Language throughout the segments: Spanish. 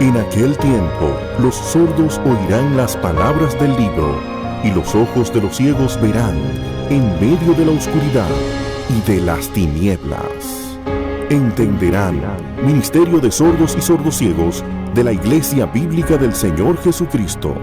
En aquel tiempo, los sordos oirán las palabras del libro, y los ojos de los ciegos verán en medio de la oscuridad y de las tinieblas. Entenderán, Ministerio de Sordos y Sordociegos de la Iglesia Bíblica del Señor Jesucristo.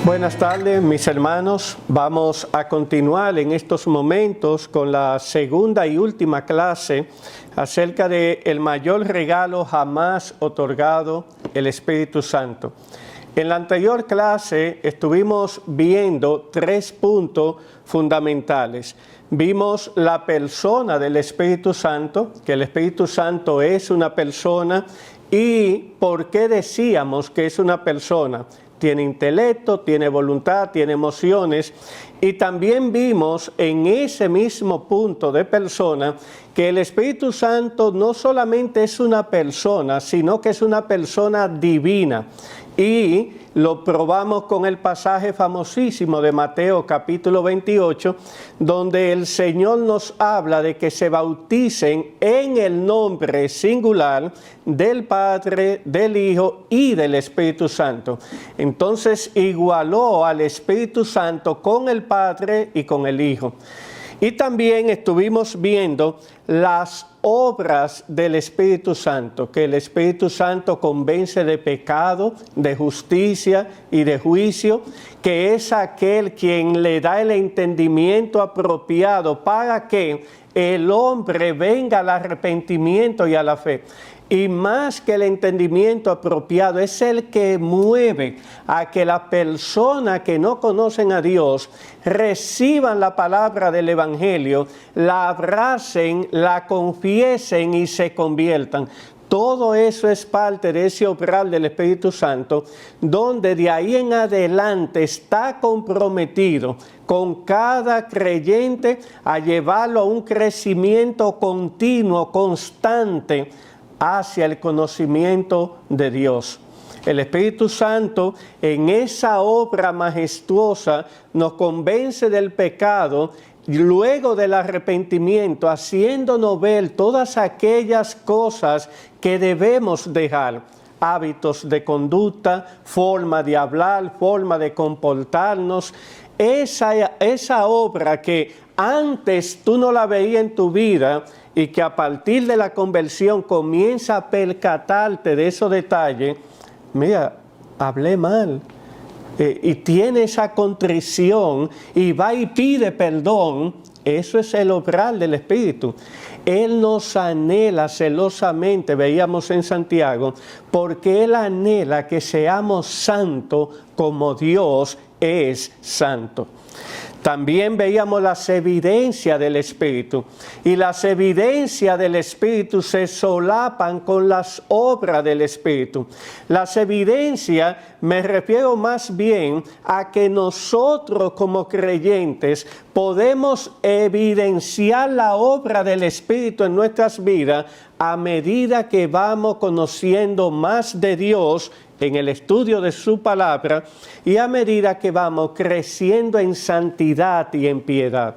Buenas tardes, mis hermanos. Vamos a continuar en estos momentos con la segunda y última clase acerca de el mayor regalo jamás otorgado, el Espíritu Santo. En la anterior clase estuvimos viendo 3 puntos fundamentales. Vimos la persona del Espíritu Santo, que el Espíritu Santo es una persona, y por qué decíamos que es una persona. Tiene intelecto, tiene voluntad, tiene emociones, y también vimos en ese mismo punto de persona que el Espíritu Santo no solamente es una persona, sino que es una persona divina. Y lo probamos con el pasaje famosísimo de Mateo capítulo 28, donde el Señor nos habla de que se bauticen en el nombre singular del Padre, del Hijo y del Espíritu Santo. Entonces igualó al Espíritu Santo con el Padre y con el Hijo. Y también estuvimos viendo las obras del Espíritu Santo, que el Espíritu Santo convence de pecado, de justicia y de juicio, que es aquel quien le da el entendimiento apropiado para que el hombre venga al arrepentimiento y a la fe. Y más que el entendimiento apropiado, es el que mueve a que las personas que no conocen a Dios reciban la palabra del Evangelio, la abracen, la confiesen y se conviertan. Todo eso es parte de ese obrar del Espíritu Santo, donde de ahí en adelante está comprometido con cada creyente a llevarlo a un crecimiento continuo, constante, hacia el conocimiento de Dios. El Espíritu Santo en esa obra majestuosa nos convence del pecado, luego del arrepentimiento, haciéndonos ver todas aquellas cosas que debemos dejar. Hábitos de conducta, forma de hablar, forma de comportarnos. Esa obra que antes tú no la veías en tu vida, y que a partir de la conversión comienza a percatarte de esos detalles. Mira, hablé mal. Y tiene esa contrición y va y pide perdón. Eso es el obrar del Espíritu. Él nos anhela celosamente, veíamos en Santiago, porque Él anhela que seamos santos como Dios es santo. También veíamos las evidencias del Espíritu, y las evidencias del Espíritu se solapan con las obras del Espíritu. Las evidencias, me refiero más bien a que nosotros como creyentes podemos evidenciar la obra del Espíritu en nuestras vidas a medida que vamos conociendo más de Dios en el estudio de su palabra y a medida que vamos creciendo en santidad y en piedad.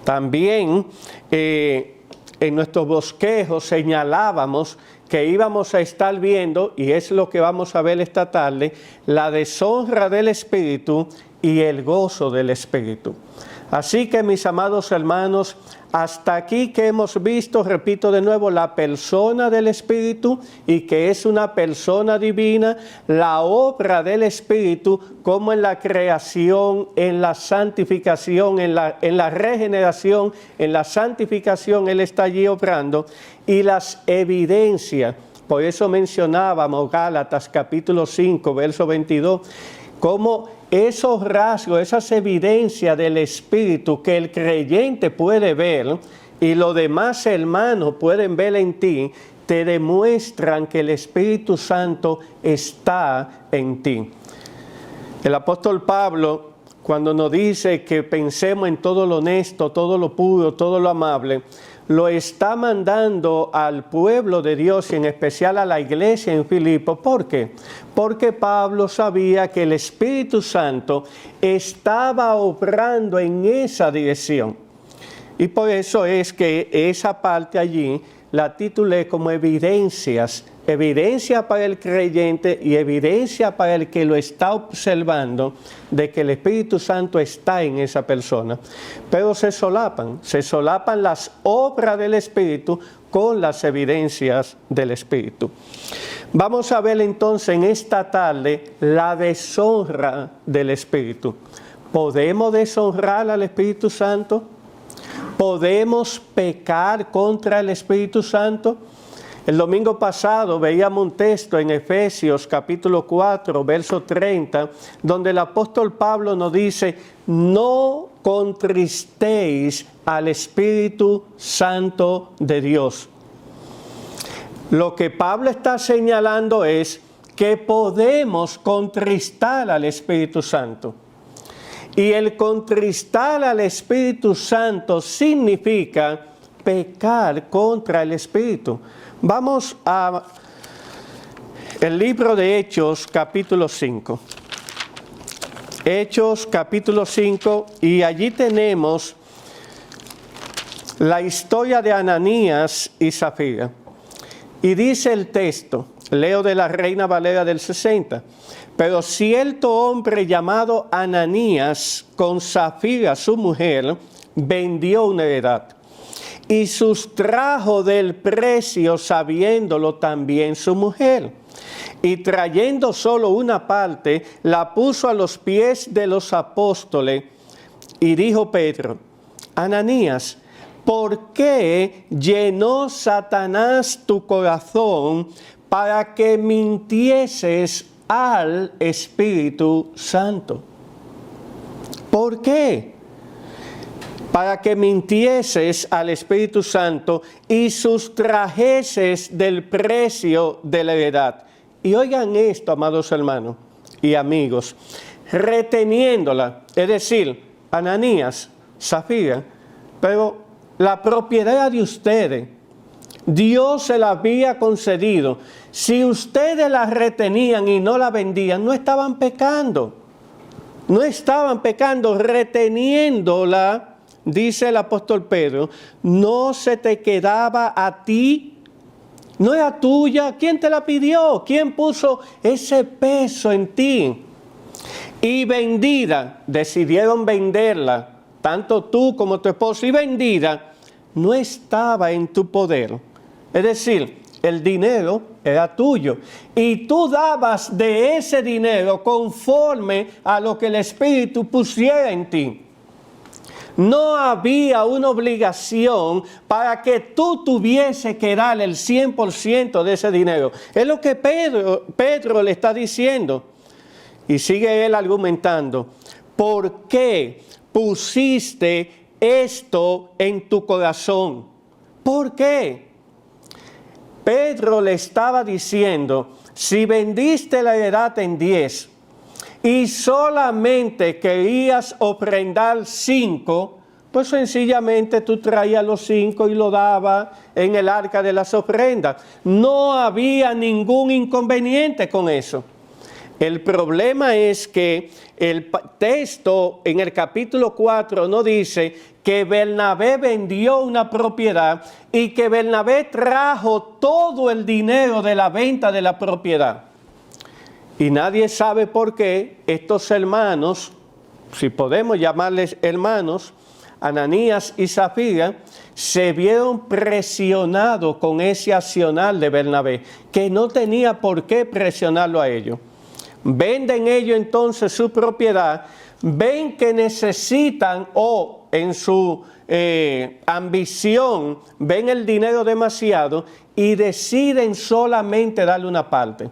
También en nuestros bosquejos señalábamos que íbamos a estar viendo, y es lo que vamos a ver esta tarde, la deshonra del Espíritu y el gozo del Espíritu. Así que, mis amados hermanos, hasta aquí que hemos visto, repito de nuevo, la persona del Espíritu y que es una persona divina, la obra del Espíritu como en la creación, en la santificación, en la regeneración, en la santificación, Él está allí obrando, y las evidencias. Por eso mencionábamos Gálatas capítulo 5, verso 22, como esos rasgos, esas evidencias del Espíritu que el creyente puede ver y los demás hermanos pueden ver en ti, te demuestran que el Espíritu Santo está en ti. El apóstol Pablo, cuando nos dice que pensemos en todo lo honesto, todo lo puro, todo lo amable, lo está mandando al pueblo de Dios y en especial a la iglesia en Filipo. ¿Por qué? Porque Pablo sabía que el Espíritu Santo estaba obrando en esa dirección. Y por eso es que esa parte allí la titulé como evidencias. Evidencia para el creyente y evidencia para el que lo está observando de que el Espíritu Santo está en esa persona. Pero se solapan las obras del Espíritu con las evidencias del Espíritu. Vamos a ver entonces en esta tarde la deshonra del Espíritu. ¿Podemos deshonrar al Espíritu Santo? ¿Podemos pecar contra el Espíritu Santo? El domingo pasado veíamos un texto en Efesios capítulo 4, verso 30, donde el apóstol Pablo nos dice, no contristéis al Espíritu Santo de Dios. Lo que Pablo está señalando es que podemos contristar al Espíritu Santo. Y el contristar al Espíritu Santo significa pecar contra el Espíritu. Vamos a el libro de Hechos, capítulo 5. Hechos, capítulo 5, y allí tenemos la historia de Ananías y Zafira. Y dice el texto, leo de la Reina Valera del 60, pero cierto hombre llamado Ananías, con Zafira su mujer, vendió una heredad. Y sustrajo del precio, sabiéndolo también su mujer. Y trayendo solo una parte, la puso a los pies de los apóstoles. Y dijo Pedro, Ananías, ¿por qué llenó Satanás tu corazón para que mintieses al Espíritu Santo? ¿Por qué? Para que mintieses al Espíritu Santo y sustrajeses del precio de la heredad. Y oigan esto, amados hermanos y amigos, reteniéndola, es decir, Ananías, Zafira, pero la propiedad de ustedes, Dios se la había concedido. Si ustedes la retenían y no la vendían, no estaban pecando. No estaban pecando reteniéndola. Dice el apóstol Pedro, no se te quedaba a ti, no era tuya. ¿Quién te la pidió? ¿Quién puso ese peso en ti? Y vendida, decidieron venderla, tanto tú como tu esposo, y vendida, no estaba en tu poder. Es decir, el dinero era tuyo y tú dabas de ese dinero conforme a lo que el Espíritu pusiera en ti. No había una obligación para que tú tuviese que dar el 100% de ese dinero. Es lo que Pedro le está diciendo. Y sigue él argumentando. ¿Por qué pusiste esto en tu corazón? ¿Por qué? Pedro le estaba diciendo, si vendiste la heredad en 10, y solamente querías ofrendar 5, pues sencillamente tú traías los 5 y lo dabas en el arca de las ofrendas. No había ningún inconveniente con eso. El problema es que el texto en el capítulo 4 no dice que Bernabé vendió una propiedad y que Bernabé trajo todo el dinero de la venta de la propiedad. Y nadie sabe por qué estos hermanos, si podemos llamarles hermanos, Ananías y Zafira, se vieron presionados con ese accionar de Bernabé, que no tenía por qué presionarlo a ellos. Venden ellos entonces su propiedad, ven que necesitan o en su ambición ven el dinero demasiado y deciden solamente darle una parte.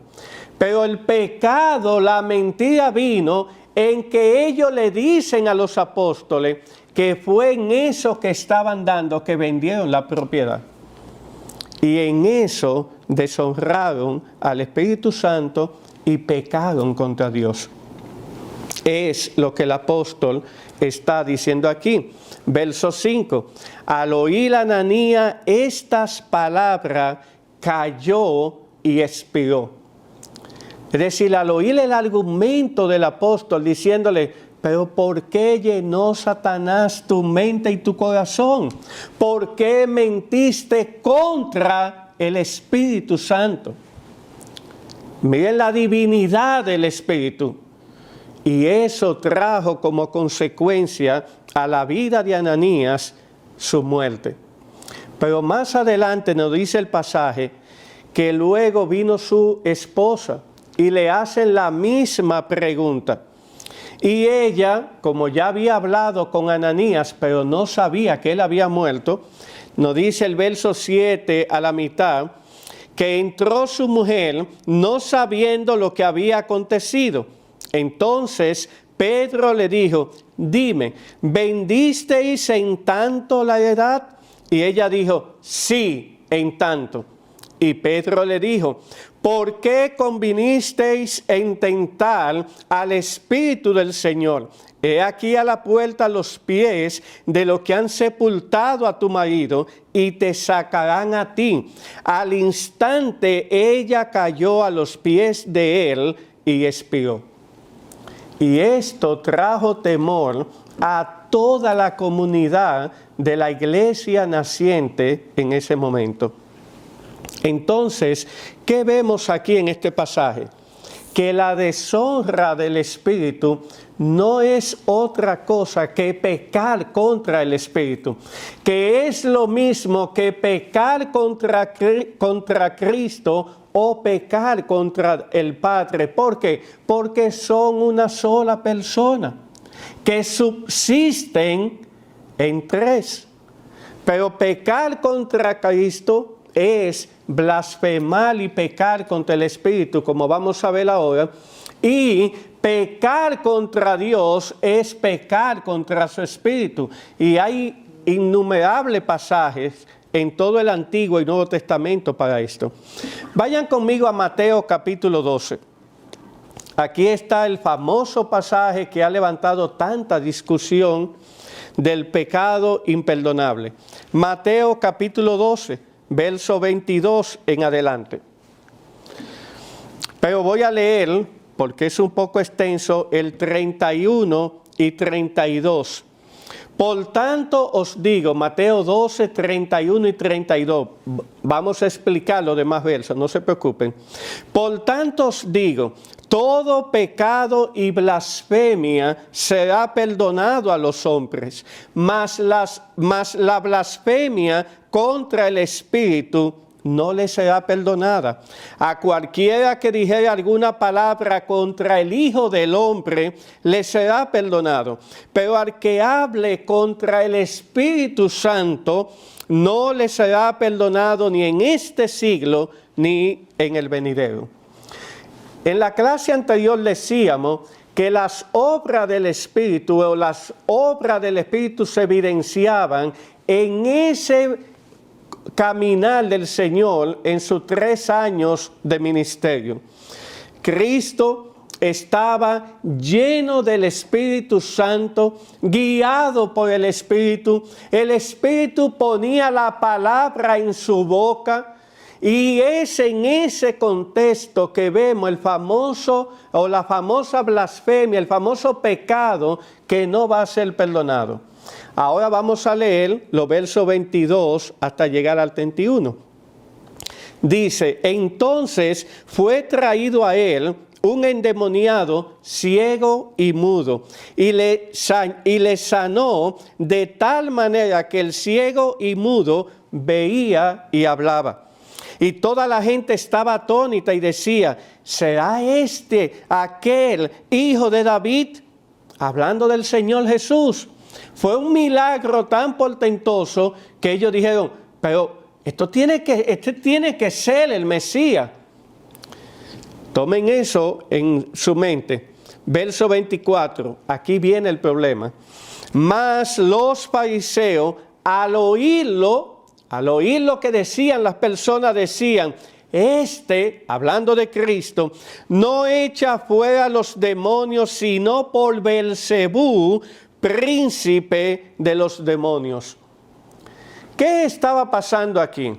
Pero el pecado, la mentira vino en que ellos le dicen a los apóstoles que fue en eso que estaban dando que vendieron la propiedad. Y en eso deshonraron al Espíritu Santo y pecaron contra Dios. es lo que el apóstol está diciendo aquí. Verso 5. Al oír Ananías estas palabras, cayó y expiró. Es decir, al oír el argumento del apóstol diciéndole, pero ¿por qué llenó Satanás tu mente y tu corazón? ¿Por qué mentiste contra el Espíritu Santo? Miren la divinidad del Espíritu. Y eso trajo como consecuencia a la vida de Ananías su muerte. Pero más adelante nos dice el pasaje que luego vino su esposa y le hacen la misma pregunta. Y ella, como ya había hablado con Ananías, pero no sabía que él había muerto, nos dice el verso 7 a la mitad, que entró su mujer no sabiendo lo que había acontecido. Entonces Pedro le dijo, dime, ¿vendisteis en tanto la heredad? Y ella dijo, sí, en tanto. Y Pedro le dijo, ¿por qué convinisteis en tentar al Espíritu del Señor? He aquí a la puerta los pies de los que han sepultado a tu marido y te sacarán a ti. Al instante ella cayó a los pies de él y expiró. Y esto trajo temor a toda la comunidad de la iglesia naciente en ese momento. Entonces, ¿qué vemos aquí en este pasaje? Que la deshonra del Espíritu no es otra cosa que pecar contra el Espíritu, que es lo mismo que pecar contra Cristo o pecar contra el Padre. ¿Por qué? Porque son una sola persona, que subsisten en tres. Pero pecar contra Cristo es blasfemar y pecar contra el Espíritu, como vamos a ver ahora, y pecar contra Dios es pecar contra su Espíritu. Y hay innumerables pasajes en todo el Antiguo y Nuevo Testamento para esto. Vayan conmigo a Mateo capítulo 12. Aquí está el famoso pasaje que ha levantado tanta discusión del pecado imperdonable. Mateo capítulo 12, verso 22 en adelante. Pero voy a leer, porque es un poco extenso, el 31 y 32. Por tanto os digo, Mateo 12, 31 y 32. Vamos a explicar los demás versos, no se preocupen. Por tanto os digo, todo pecado y blasfemia será perdonado a los hombres, mas la blasfemia contra el Espíritu no le será perdonada. A cualquiera que dijere alguna palabra contra el Hijo del Hombre, le será perdonado. Pero al que hable contra el Espíritu Santo, no le será perdonado ni en este siglo, ni en el venidero. En la clase anterior decíamos que las obras del Espíritu o las obras del Espíritu se evidenciaban en ese caminar del Señor en sus 3 años de ministerio. Cristo estaba lleno del Espíritu Santo, guiado por el Espíritu. El Espíritu ponía la palabra en su boca. Y es en ese contexto que vemos el famoso o la famosa blasfemia, el famoso pecado que no va a ser perdonado. Ahora vamos a leer los versos 22 hasta llegar al 31. Dice, entonces fue traído a él un endemoniado ciego y mudo, y le sanó de tal manera que el ciego y mudo veía y hablaba. Y toda la gente estaba atónita y decía, ¿será este aquel hijo de David? Hablando del Señor Jesús. Fue un milagro tan portentoso que ellos dijeron, pero este tiene que ser el Mesías. Tomen eso en su mente. Verso 24, aquí viene el problema. Mas los fariseos, al oír lo que decían las personas, decían, hablando de Cristo, no echa fuera los demonios, sino por Beelzebú, príncipe de los demonios. ¿Qué estaba pasando aquí?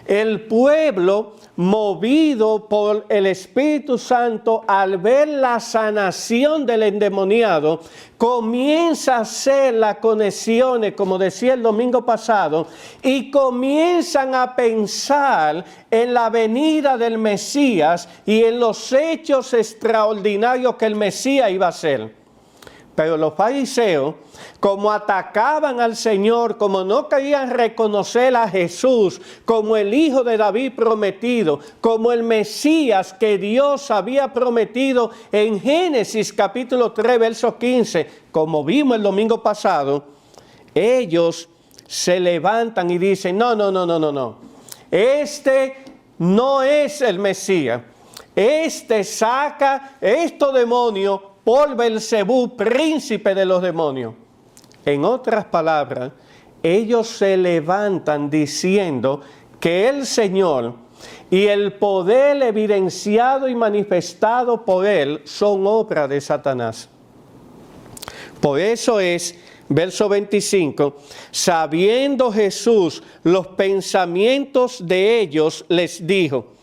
El pueblo, movido por el Espíritu Santo, al ver la sanación del endemoniado, comienza a hacer las conexiones, como decía el domingo pasado, y comienzan a pensar en la venida del Mesías y en los hechos extraordinarios que el Mesías iba a hacer. Pero los fariseos, como atacaban al Señor, como no querían reconocer a Jesús como el Hijo de David prometido, como el Mesías que Dios había prometido en Génesis capítulo 3, verso 15, como vimos el domingo pasado, ellos se levantan y dicen, no, este no es el Mesías, este saca estos demonios por Beelzebú, príncipe de los demonios. En otras palabras, ellos se levantan diciendo que el Señor y el poder evidenciado y manifestado por Él son obra de Satanás. Por eso es, verso 25, sabiendo Jesús los pensamientos de ellos, les dijo,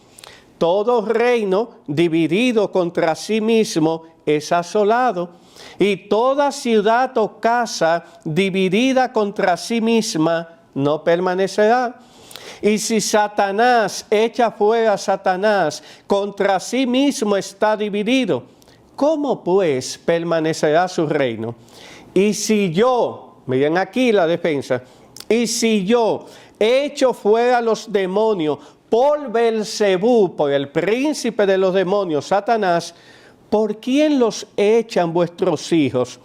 todo reino dividido contra sí mismo es asolado, y toda ciudad o casa dividida contra sí misma no permanecerá. Y si Satanás echa fuera a Satanás, contra sí mismo está dividido. ¿Cómo pues permanecerá su reino? Y si yo, miren aquí la defensa, y si yo echo fuera los demonios por Beelzebú, por el príncipe de los demonios, Satanás, ¿por quién los echan vuestros hijos?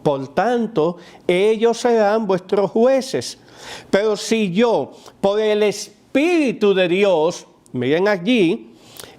Por tanto, ellos serán vuestros jueces. Pero si yo, por el Espíritu de Dios, miren allí,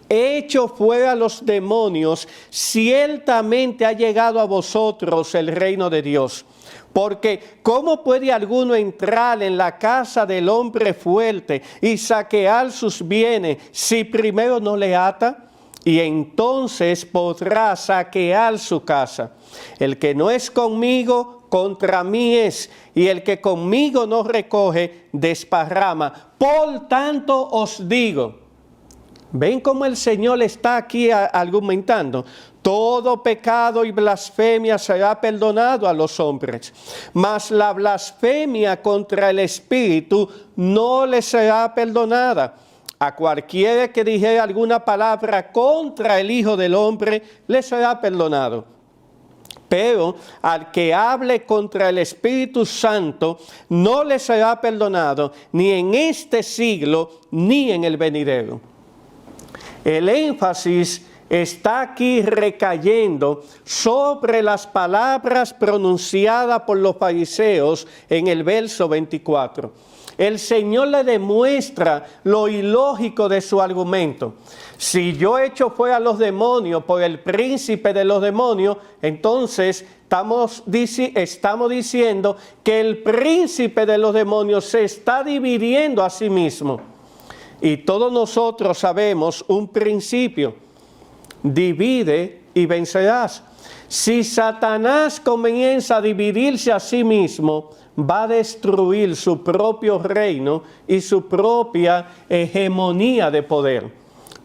echo fuera los demonios, ciertamente ha llegado a vosotros el reino de Dios. Porque ¿cómo puede alguno entrar en la casa del hombre fuerte y saquear sus bienes si primero no le ata? Y entonces podrá saquear su casa. El que no es conmigo, contra mí es, y el que conmigo no recoge, desparrama. Por tanto os digo, ¿ven cómo el Señor está aquí argumentando? Todo pecado y blasfemia será perdonado a los hombres, mas la blasfemia contra el Espíritu no le será perdonada. A cualquiera que dijere alguna palabra contra el Hijo del Hombre, le será perdonado. Pero al que hable contra el Espíritu Santo, no le será perdonado, ni en este siglo, ni en el venidero. El énfasis está aquí recayendo sobre las palabras pronunciadas por los fariseos en el verso 24. El Señor le demuestra lo ilógico de su argumento. Si yo echo fuera a los demonios por el príncipe de los demonios, entonces estamos diciendo que el príncipe de los demonios se está dividiendo a sí mismo. Y todos nosotros sabemos un principio: divide y vencerás. Si Satanás comienza a dividirse a sí mismo, va a destruir su propio reino y su propia hegemonía de poder.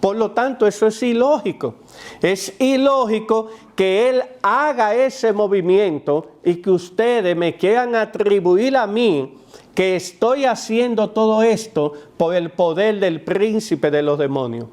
Por lo tanto, eso es ilógico. Es ilógico que Él haga ese movimiento y que ustedes me quieran atribuir a mí que estoy haciendo todo esto por el poder del príncipe de los demonios.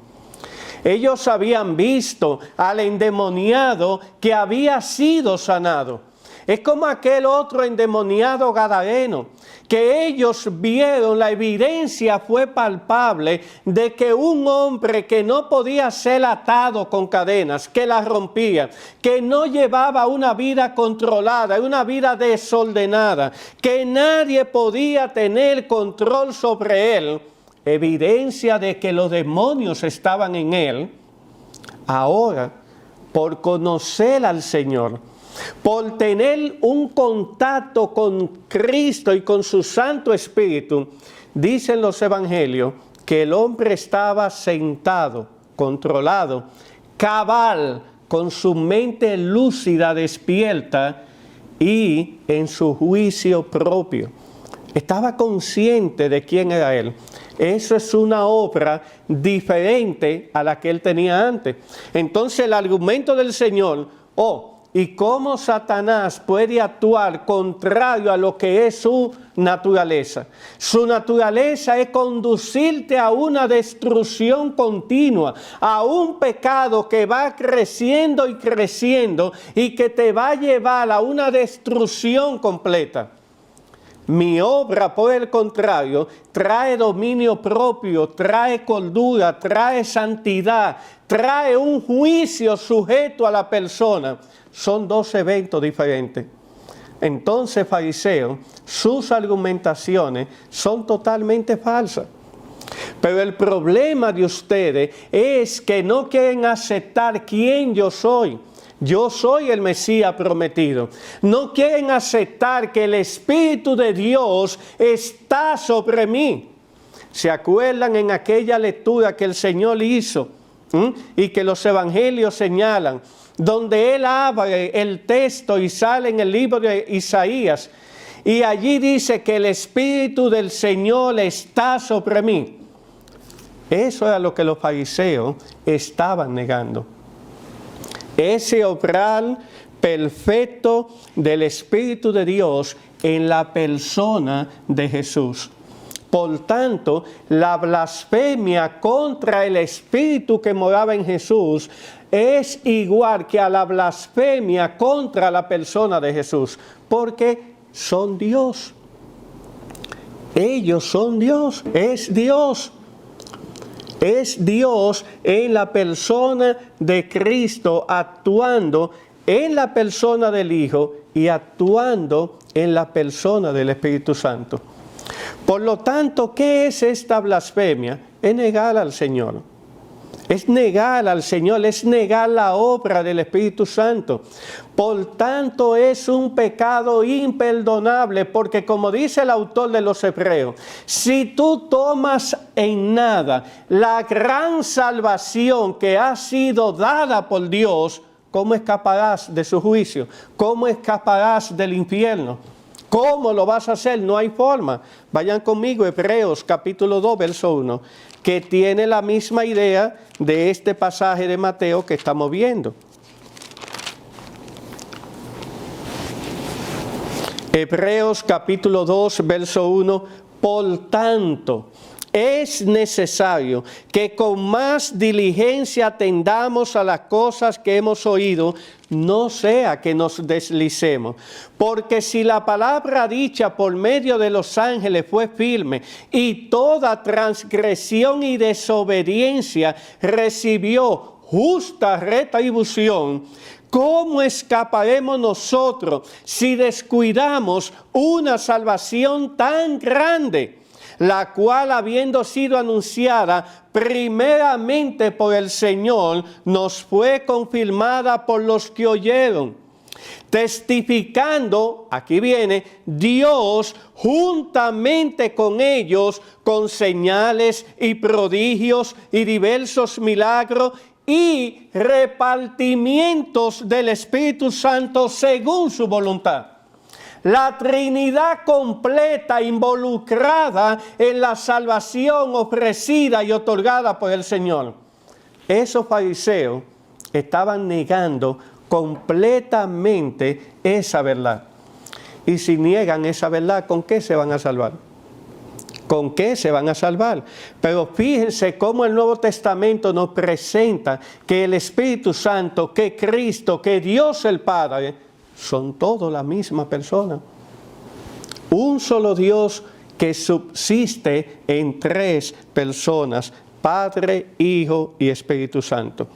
Ellos habían visto al endemoniado que había sido sanado. Es como aquel otro endemoniado gadareno, que ellos vieron, la evidencia fue palpable de que un hombre que no podía ser atado con cadenas, que las rompía, que no llevaba una vida controlada, una vida desordenada, que nadie podía tener control sobre él, evidencia de que los demonios estaban en él. Ahora, por conocer al Señor, por tener un contacto con Cristo y con su Santo Espíritu, dicen los evangelios que el hombre estaba sentado, controlado, cabal, con su mente lúcida, despierta y en su juicio propio. Estaba consciente de quién era él. Eso es una obra diferente a la que él tenía antes. Entonces el argumento del Señor, y cómo Satanás puede actuar contrario a lo que es su naturaleza. Su naturaleza es conducirte a una destrucción continua, a un pecado que va creciendo y creciendo y que te va a llevar a una destrucción completa. Mi obra, por el contrario, trae dominio propio, trae cordura, trae santidad, trae un juicio sujeto a la persona. Son dos eventos diferentes. Entonces, fariseos, sus argumentaciones son totalmente falsas. Pero el problema de ustedes es que no quieren aceptar quién yo soy. Yo soy el Mesías prometido. No quieren aceptar que el Espíritu de Dios está sobre mí. ¿Se acuerdan en aquella lectura que el Señor hizo y que los evangelios señalan? Donde Él abre el texto y sale en el libro de Isaías. Y allí dice que el Espíritu del Señor está sobre mí. Eso era lo que los fariseos estaban negando. Ese obrar perfecto del Espíritu de Dios en la persona de Jesús. Por tanto, la blasfemia contra el Espíritu que moraba en Jesús es igual que a la blasfemia contra la persona de Jesús, porque son Dios. Ellos son Dios, es Dios. Es Dios en la persona de Cristo actuando en la persona del Hijo y actuando en la persona del Espíritu Santo. Por lo tanto, ¿qué es esta blasfemia? Es negar al Señor. Es negar al Señor, es negar la obra del Espíritu Santo. Por tanto, es un pecado imperdonable, porque como dice el autor de los Hebreos, si tú tomas en nada la gran salvación que ha sido dada por Dios, ¿cómo escaparás de su juicio? ¿Cómo escaparás del infierno? ¿Cómo lo vas a hacer? No hay forma. Vayan conmigo, Hebreos capítulo 2, verso 1, que tiene la misma idea de este pasaje de Mateo que estamos viendo. Hebreos capítulo 2, verso 1, por tanto, es necesario que con más diligencia atendamos a las cosas que hemos oído, no sea que nos deslicemos. Porque si la palabra dicha por medio de los ángeles fue firme, y toda transgresión y desobediencia recibió justa retribución, ¿cómo escaparemos nosotros si descuidamos una salvación tan grande, la cual, habiendo sido anunciada primeramente por el Señor, nos fue confirmada por los que oyeron? Testificando, aquí viene, Dios juntamente con ellos, con señales y prodigios y diversos milagros y repartimientos del Espíritu Santo según su voluntad. La Trinidad completa involucrada en la salvación ofrecida y otorgada por el Señor. Esos fariseos estaban negando completamente esa verdad. Y si niegan esa verdad, ¿con qué se van a salvar? ¿Con qué se van a salvar? Pero fíjense cómo el Nuevo Testamento nos presenta que el Espíritu Santo, que Cristo, que Dios el Padre, son todos la misma persona. Un solo Dios que subsiste en tres personas: Padre, Hijo y Espíritu Santo.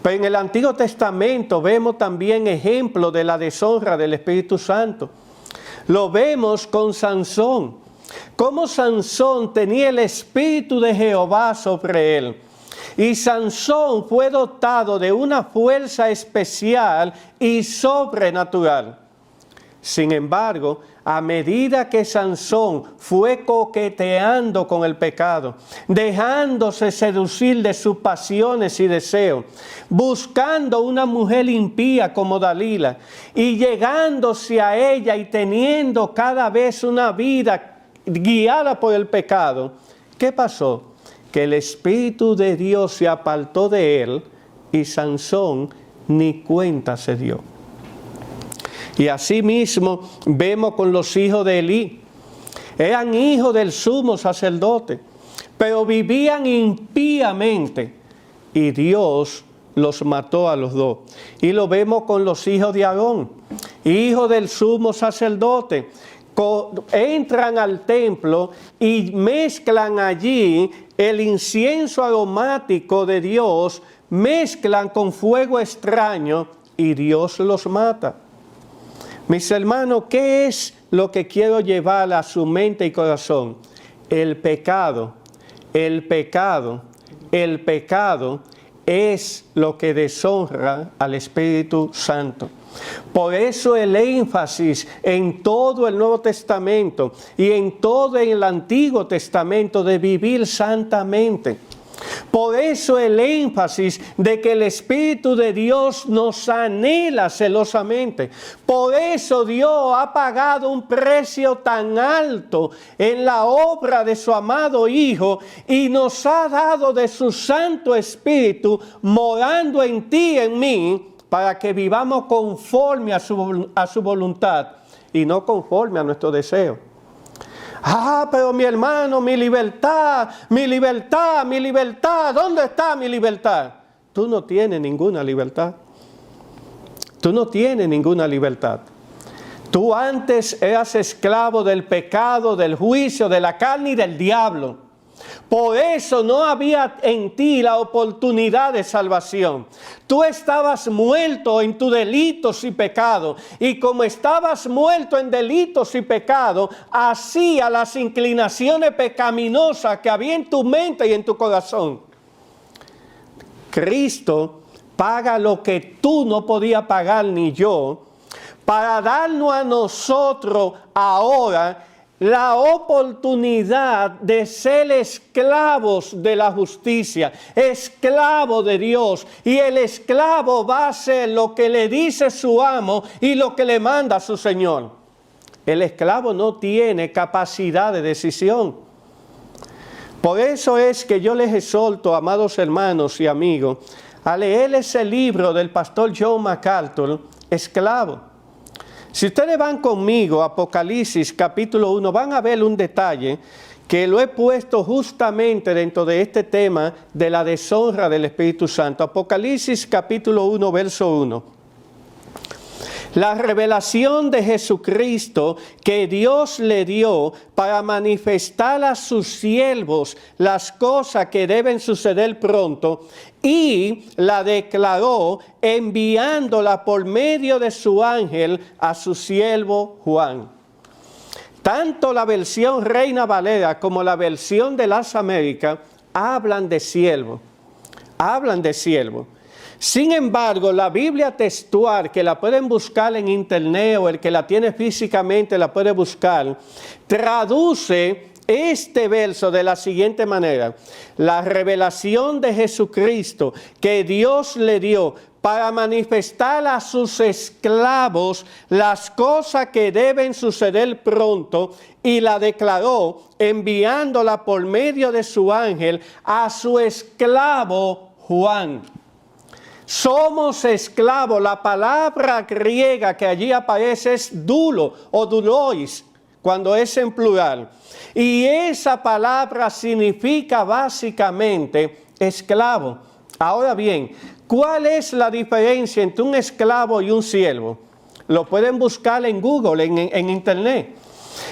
Pero en el Antiguo Testamento vemos también ejemplos de la deshonra del Espíritu Santo. Lo vemos con Sansón. Cómo Sansón tenía el Espíritu de Jehová sobre él. Y Sansón fue dotado de una fuerza especial y sobrenatural. Sin embargo, a medida que Sansón fue coqueteando con el pecado, dejándose seducir de sus pasiones y deseos, buscando una mujer impía como Dalila y llegándose a ella y teniendo cada vez una vida guiada por el pecado, ¿qué pasó? Que el Espíritu de Dios se apartó de él y Sansón ni cuenta se dio. Y así mismo vemos con los hijos de Elí. Eran hijos del sumo sacerdote, pero vivían impíamente y Dios los mató a los dos. Y lo vemos con los hijos de Aarón, hijos del sumo sacerdote. Entran al templo y mezclan allí el incienso aromático de Dios, mezclan con fuego extraño y Dios los mata. Mis hermanos, ¿qué es lo que quiero llevar a su mente y corazón? El pecado es lo que deshonra al Espíritu Santo. Por eso el énfasis en todo el Nuevo Testamento y en todo el Antiguo Testamento de vivir santamente. Por eso el énfasis de que el Espíritu de Dios nos anhela celosamente. Por eso Dios ha pagado un precio tan alto en la obra de su amado Hijo y nos ha dado de su Santo Espíritu morando en ti y en mí, para que vivamos conforme a su voluntad y no conforme a nuestro deseo. Pero mi hermano, mi libertad, ¿dónde está mi libertad? Tú no tienes ninguna libertad. Tú no tienes ninguna libertad. Tú antes eras esclavo del pecado, del juicio, de la carne y del diablo. Por eso no había en ti la oportunidad de salvación. Tú estabas muerto en tus delitos y pecados. Y como estabas muerto en delitos y pecados, hacía las inclinaciones pecaminosas que había en tu mente y en tu corazón. Cristo paga lo que tú no podías pagar ni yo, para darnos a nosotros ahora la oportunidad de ser esclavos de la justicia, esclavo de Dios. Y el esclavo va a hacer lo que le dice su amo y lo que le manda su Señor. El esclavo no tiene capacidad de decisión. Por eso es que yo les exhorto, amados hermanos y amigos, a leer ese libro del pastor John MacArthur, Esclavo. Si ustedes van conmigo a Apocalipsis capítulo 1, van a ver un detalle que lo he puesto justamente dentro de este tema de la deshonra del Espíritu Santo. Apocalipsis capítulo 1, verso 1. La revelación de Jesucristo que Dios le dio para manifestar a sus siervos las cosas que deben suceder pronto, y la declaró enviándola por medio de su ángel a su siervo Juan. Tanto la versión Reina Valera como la versión de las Américas hablan de siervo. Sin embargo, la Biblia textual, que la pueden buscar en internet o el que la tiene físicamente la puede buscar, traduce este verso de la siguiente manera: la revelación de Jesucristo que Dios le dio para manifestar a sus esclavos las cosas que deben suceder pronto, y la declaró enviándola por medio de su ángel a su esclavo Juan. Somos esclavos. La palabra griega que allí aparece es dulo o dulois, cuando es en plural. Y esa palabra significa básicamente esclavo. Ahora bien, ¿cuál es la diferencia entre un esclavo y un siervo? Lo pueden buscar en Google, en internet.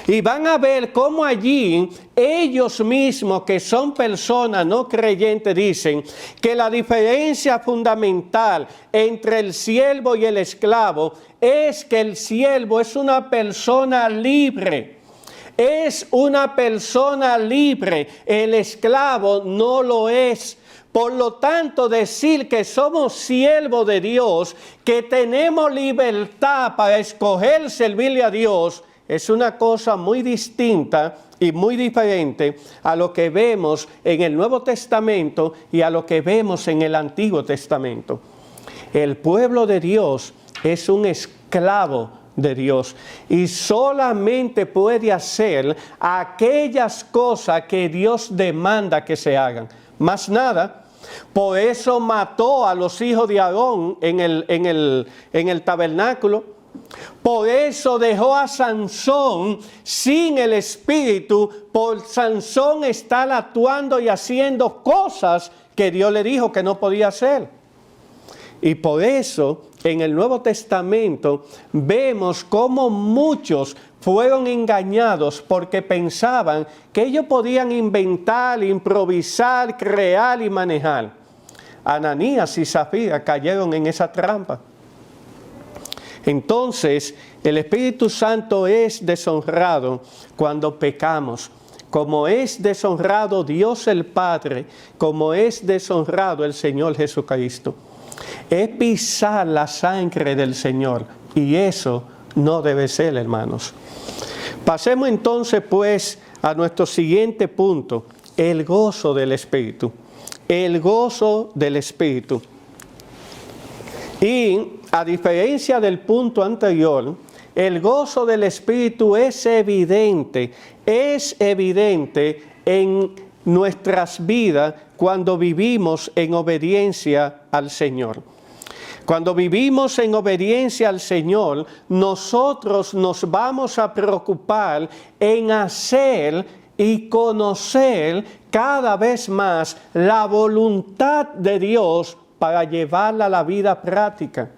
Y van a ver cómo allí ellos mismos, que son personas no creyentes, dicen que la diferencia fundamental entre el siervo y el esclavo es que el siervo es una persona libre. Es una persona libre. El esclavo no lo es. Por lo tanto, decir que somos siervos de Dios, que tenemos libertad para escoger servirle a Dios, es una cosa muy distinta y muy diferente a lo que vemos en el Nuevo Testamento y a lo que vemos en el Antiguo Testamento. El pueblo de Dios es un esclavo de Dios y solamente puede hacer aquellas cosas que Dios demanda que se hagan, más nada. Por eso mató a los hijos de Aarón en el tabernáculo. Por eso dejó a Sansón sin el espíritu, por Sansón estar actuando y haciendo cosas que Dios le dijo que no podía hacer. Y por eso en el Nuevo Testamento vemos cómo muchos fueron engañados porque pensaban que ellos podían inventar, improvisar, crear y manejar. Ananías y Zafira cayeron en esa trampa. Entonces, el Espíritu Santo es deshonrado cuando pecamos, como es deshonrado Dios el Padre, como es deshonrado el Señor Jesucristo. Es pisar la sangre del Señor y eso no debe ser, hermanos. Pasemos entonces pues a nuestro siguiente punto, el gozo del Espíritu. El gozo del Espíritu. Y a diferencia del punto anterior, el gozo del Espíritu es evidente en nuestras vidas cuando vivimos en obediencia al Señor. Cuando vivimos en obediencia al Señor, nosotros nos vamos a preocupar en hacer y conocer cada vez más la voluntad de Dios para llevarla a la vida práctica.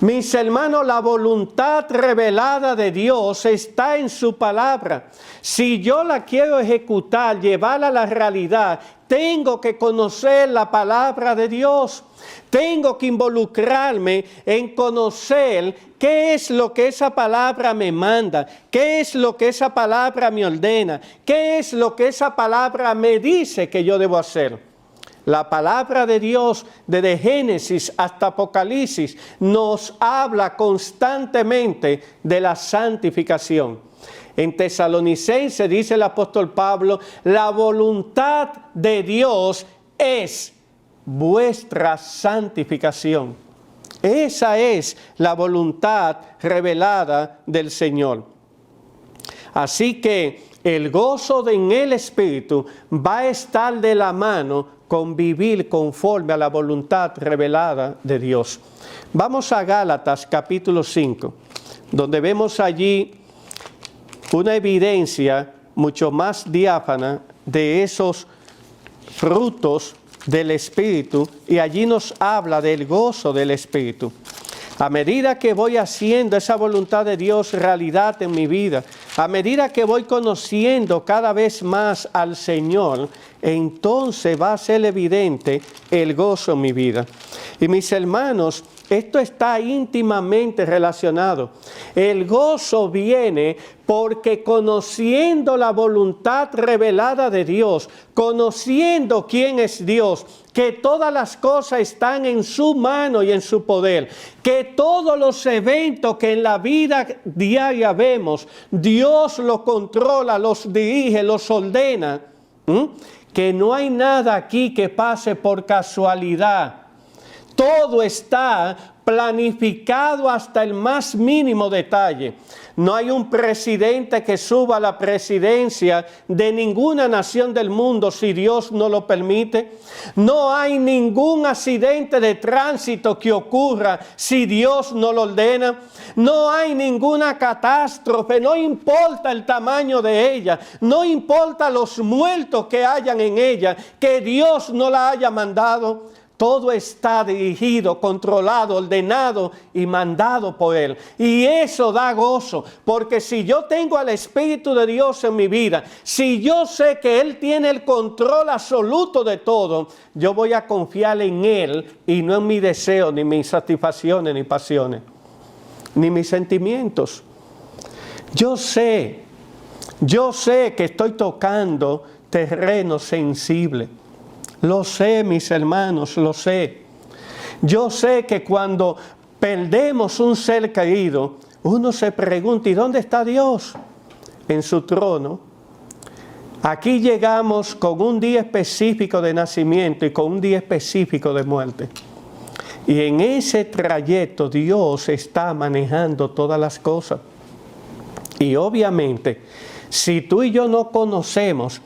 Mis hermanos, la voluntad revelada de Dios está en su palabra. Si yo la quiero ejecutar, llevarla a la realidad, tengo que conocer la palabra de Dios. Tengo que involucrarme en conocer qué es lo que esa palabra me manda, qué es lo que esa palabra me ordena, qué es lo que esa palabra me dice que yo debo hacer. La palabra de Dios, desde Génesis hasta Apocalipsis, nos habla constantemente de la santificación. En Tesalonicenses dice el apóstol Pablo, la voluntad de Dios es vuestra santificación. Esa es la voluntad revelada del Señor. Así que el gozo en el Espíritu va a estar de la mano con vivir conforme a la voluntad revelada de Dios. Vamos a Gálatas capítulo 5, donde vemos allí una evidencia mucho más diáfana de esos frutos del Espíritu, y allí nos habla del gozo del Espíritu. A medida que voy haciendo esa voluntad de Dios realidad en mi vida, a medida que voy conociendo cada vez más al Señor, entonces va a ser evidente el gozo en mi vida. Y mis hermanos, esto está íntimamente relacionado. El gozo viene porque conociendo la voluntad revelada de Dios, conociendo quién es Dios, que todas las cosas están en su mano y en su poder, que todos los eventos que en la vida diaria vemos, Dios los controla, los dirige, los ordena, que no hay nada aquí que pase por casualidad. Todo está planificado hasta el más mínimo detalle. No hay un presidente que suba a la presidencia de ninguna nación del mundo si Dios no lo permite. No hay ningún accidente de tránsito que ocurra si Dios no lo ordena. No hay ninguna catástrofe, no importa el tamaño de ella, no importa los muertos que hayan en ella, que Dios no la haya mandado. Todo está dirigido, controlado, ordenado y mandado por Él. Y eso da gozo, porque si yo tengo al Espíritu de Dios en mi vida, si yo sé que Él tiene el control absoluto de todo, yo voy a confiar en Él y no en mi deseo, ni mis satisfacciones, ni pasiones, ni mis sentimientos. Yo sé que estoy tocando terreno sensible. Lo sé, mis hermanos, lo sé. Yo sé que cuando perdemos un ser querido, uno se pregunta, ¿y dónde está Dios? En su trono. Aquí llegamos con un día específico de nacimiento y con un día específico de muerte. Y en ese trayecto Dios está manejando todas las cosas. Y obviamente, si tú y yo no conocemos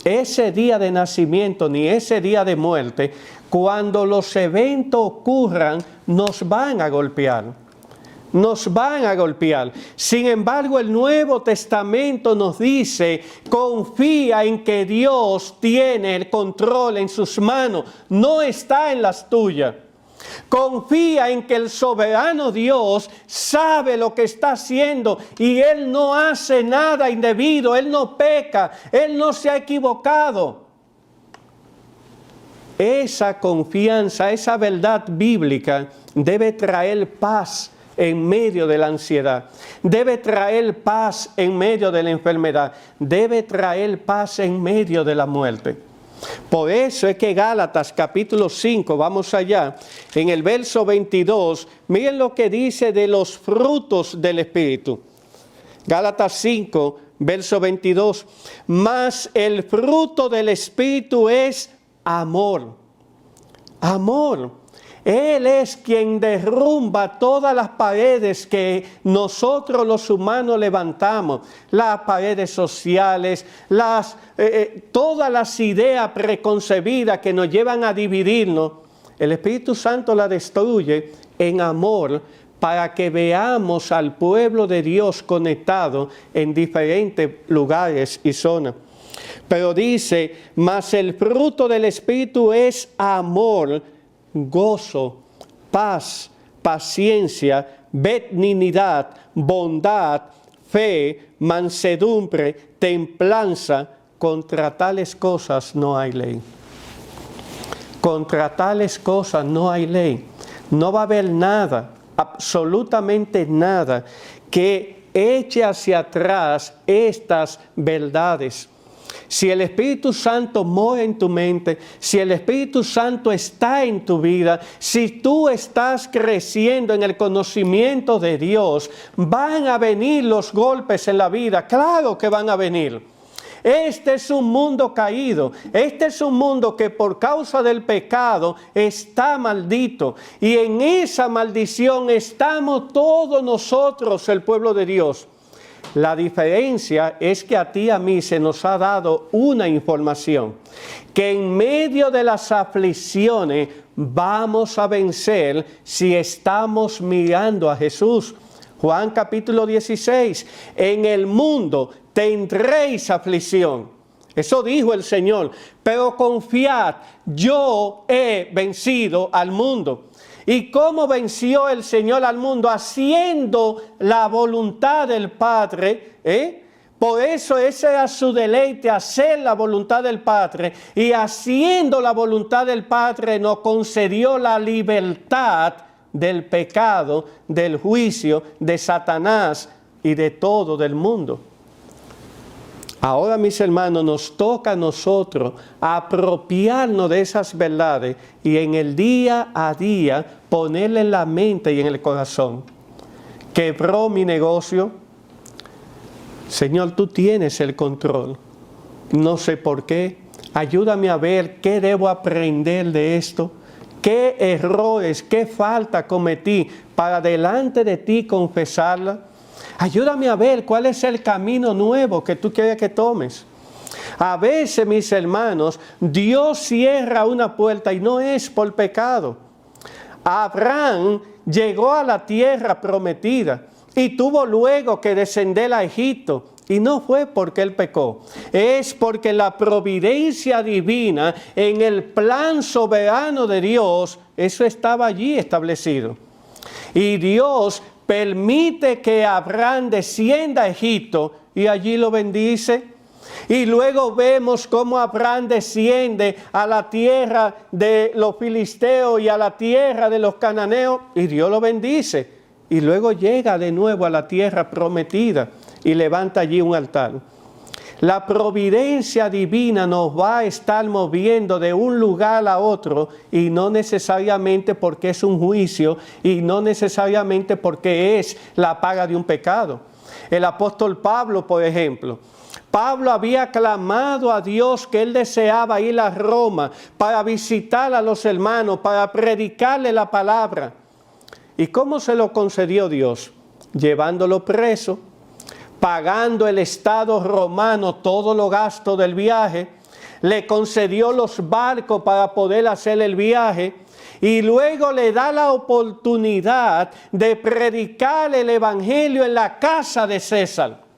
ese día de nacimiento ni ese día de muerte, cuando los eventos ocurran, nos van a golpear. Nos van a golpear. Sin embargo, el Nuevo Testamento nos dice, confía en que Dios tiene el control en sus manos, no está en las tuyas. Confía en que el soberano Dios sabe lo que está haciendo y Él no hace nada indebido, Él no peca, Él no se ha equivocado. Esa confianza, esa verdad bíblica debe traer paz en medio de la ansiedad, debe traer paz en medio de la enfermedad, debe traer paz en medio de la muerte. Por eso es que Gálatas capítulo 5, vamos allá, en el verso 22, miren lo que dice de los frutos del Espíritu. Gálatas 5, verso 22, mas el fruto del Espíritu es amor. Amor. Él es quien derrumba todas las paredes que nosotros los humanos levantamos, las paredes sociales, todas las ideas preconcebidas que nos llevan a dividirnos. El Espíritu Santo la destruye en amor para que veamos al pueblo de Dios conectado en diferentes lugares y zonas. Pero dice, mas el fruto del Espíritu es amor, gozo, paz, paciencia, benignidad, bondad, fe, mansedumbre, templanza. Contra tales cosas no hay ley. Contra tales cosas no hay ley. No va a haber nada, absolutamente nada, que eche hacia atrás estas verdades. Si el Espíritu Santo mora en tu mente, si el Espíritu Santo está en tu vida, si tú estás creciendo en el conocimiento de Dios, van a venir los golpes en la vida. Claro que van a venir. Este es un mundo caído, este es un mundo que por causa del pecado está maldito. Y en esa maldición estamos todos nosotros, el pueblo de Dios. La diferencia es que a ti y a mí se nos ha dado una información, que en medio de las aflicciones vamos a vencer si estamos mirando a Jesús. Juan capítulo 16, en el mundo tendréis aflicción. Eso dijo el Señor, pero confiad, yo he vencido al mundo. ¿Y cómo venció el Señor al mundo? Haciendo la voluntad del Padre. Por eso ese era su deleite, hacer la voluntad del Padre. Y haciendo la voluntad del Padre nos concedió la libertad del pecado, del juicio, de Satanás y de todo del mundo. Ahora, mis hermanos, nos toca a nosotros apropiarnos de esas verdades y en el día a día ponerle en la mente y en el corazón. Quebró mi negocio. Señor, tú tienes el control. No sé por qué. Ayúdame a ver qué debo aprender de esto. ¿Qué errores, qué falta cometí para delante de ti confesarla? Ayúdame a ver cuál es el camino nuevo que tú quieres que tomes. A veces, mis hermanos, Dios cierra una puerta y no es por pecado. Abraham llegó a la tierra prometida y tuvo luego que descender a Egipto. Y no fue porque él pecó, es porque la providencia divina en el plan soberano de Dios, eso estaba allí establecido. Y Dios permite que Abraham descienda a Egipto y allí lo bendice. Y luego vemos cómo Abraham desciende a la tierra de los filisteos y a la tierra de los cananeos y Dios lo bendice. Y luego llega de nuevo a la tierra prometida y levanta allí un altar. La providencia divina nos va a estar moviendo de un lugar a otro, y no necesariamente porque es un juicio, y no necesariamente porque es la paga de un pecado. El apóstol Pablo, por ejemplo, Pablo había clamado a Dios que él deseaba ir a Roma para visitar a los hermanos, para predicarle la palabra. ¿Y cómo se lo concedió Dios? Llevándolo preso, pagando el Estado romano todos los gastos del viaje, le concedió los barcos para poder hacer el viaje, y luego le da la oportunidad de predicar el evangelio en la casa de César.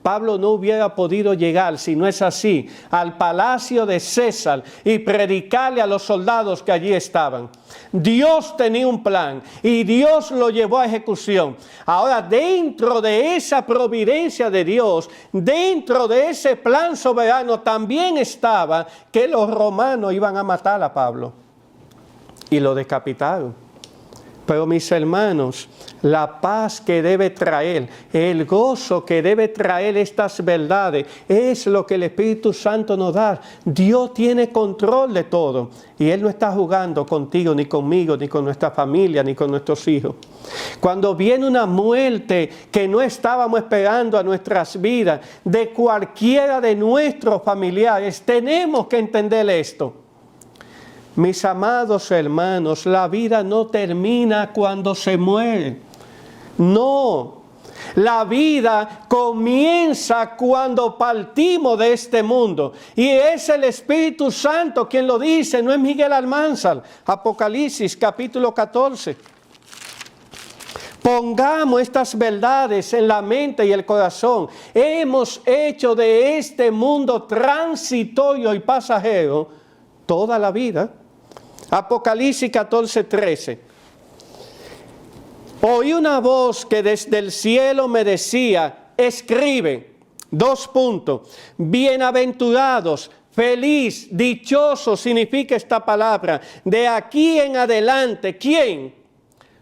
Pablo no hubiera podido llegar, si no es así, al palacio de César y predicarle a los soldados que allí estaban. Dios tenía un plan y Dios lo llevó a ejecución. Ahora, dentro de esa providencia de Dios, dentro de ese plan soberano, también estaba que los romanos iban a matar a Pablo. Y lo decapitaron. Pero mis hermanos, la paz que debe traer, el gozo que debe traer estas verdades, es lo que el Espíritu Santo nos da. Dios tiene control de todo. Y Él no está jugando contigo, ni conmigo, ni con nuestra familia, ni con nuestros hijos. Cuando viene una muerte que no estábamos esperando a nuestras vidas, de cualquiera de nuestros familiares, tenemos que entender esto. Mis amados hermanos, la vida no termina cuando se muere. No, la vida comienza cuando partimos de este mundo. Y es el Espíritu Santo quien lo dice, no es Miguel Almanzar. Apocalipsis capítulo 14. Pongamos estas verdades en la mente y el corazón. Hemos hecho de este mundo transitorio y pasajero toda la vida. Apocalipsis 14:13. Oí una voz que desde el cielo me decía, escribe, bienaventurados, feliz, dichoso significa esta palabra, de aquí en adelante, ¿quién?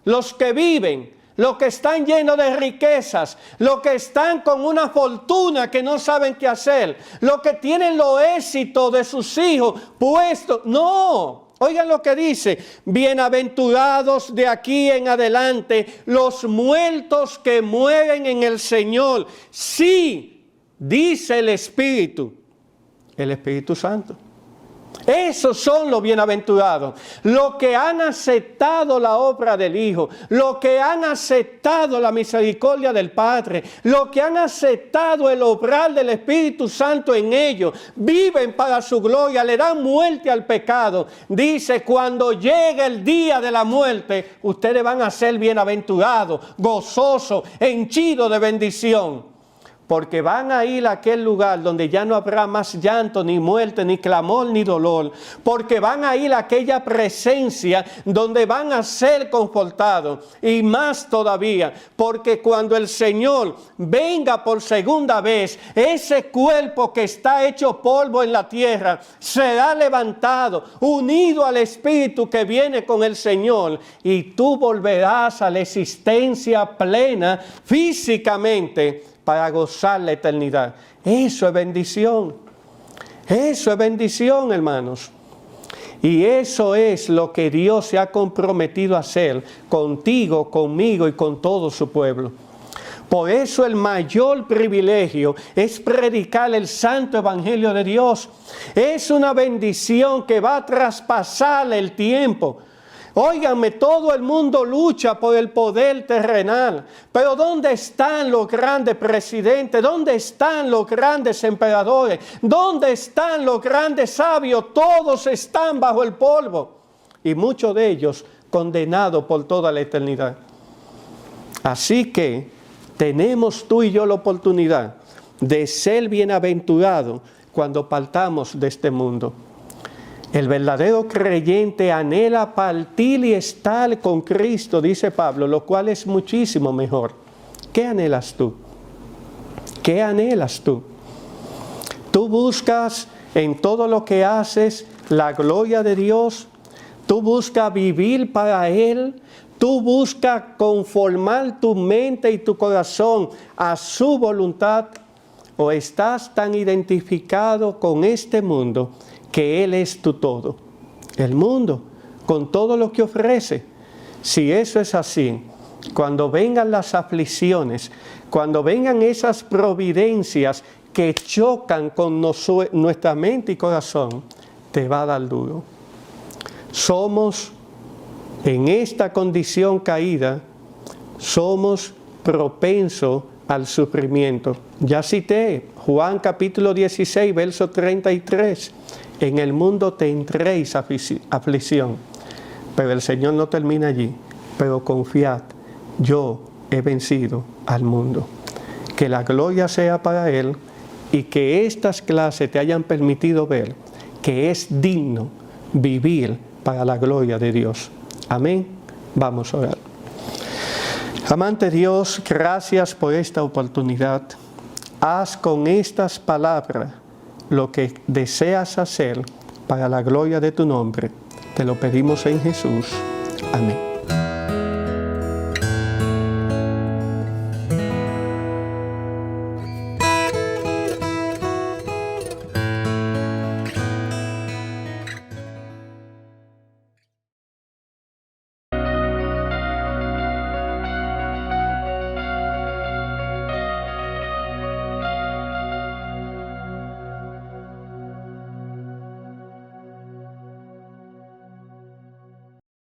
Los que viven, los que están llenos de riquezas, los que están con una fortuna que no saben qué hacer, los que tienen los éxitos de sus hijos puestos, no. Oigan lo que dice, bienaventurados de aquí en adelante, los muertos que mueren en el Señor. Sí, dice el Espíritu Santo. Esos son los bienaventurados, los que han aceptado la obra del Hijo, los que han aceptado la misericordia del Padre, los que han aceptado el obrar del Espíritu Santo en ellos, viven para su gloria, le dan muerte al pecado. Dice, cuando llegue el día de la muerte, ustedes van a ser bienaventurados, gozosos, henchidos de bendición. Porque van a ir a aquel lugar donde ya no habrá más llanto, ni muerte, ni clamor, ni dolor. Porque van a ir a aquella presencia donde van a ser confortados. Y más todavía, porque cuando el Señor venga por segunda vez, ese cuerpo que está hecho polvo en la tierra será levantado, unido al Espíritu que viene con el Señor. Y tú volverás a la existencia plena físicamente, para gozar la eternidad. Eso es bendición. Eso es bendición, hermanos. Y eso es lo que Dios se ha comprometido a hacer contigo, conmigo y con todo su pueblo. Por eso el mayor privilegio es predicar el santo evangelio de Dios. Es una bendición que va a traspasar el tiempo. Óiganme, todo el mundo lucha por el poder terrenal, pero ¿dónde están los grandes presidentes? ¿Dónde están los grandes emperadores? ¿Dónde están los grandes sabios? Todos están bajo el polvo y muchos de ellos condenados por toda la eternidad. Así que tenemos tú y yo la oportunidad de ser bienaventurados cuando partamos de este mundo. El verdadero creyente anhela partir y estar con Cristo, dice Pablo, lo cual es muchísimo mejor. ¿Qué anhelas tú? ¿Qué anhelas tú? ¿Tú buscas en todo lo que haces la gloria de Dios? ¿Tú buscas vivir para Él? ¿Tú buscas conformar tu mente y tu corazón a su voluntad? o estás tan identificado con este mundo que Él es tu todo. El mundo, con todo lo que ofrece. Si eso es así, cuando vengan las aflicciones, cuando vengan esas providencias que chocan con nuestra mente y corazón, te va a dar duro. Somos, en esta condición caída, somos propensos al sufrimiento. Ya cité Juan capítulo 16, verso 33. En el mundo tendréis aflicción, pero el Señor no termina allí. Pero confiad, yo he vencido al mundo. Que la gloria sea para Él y que estas clases te hayan permitido ver que es digno vivir para la gloria de Dios. Amén. Vamos a orar. Amante Dios, gracias por esta oportunidad. Haz con estas palabras lo que deseas hacer para la gloria de tu nombre. Te lo pedimos en Jesús. Amén.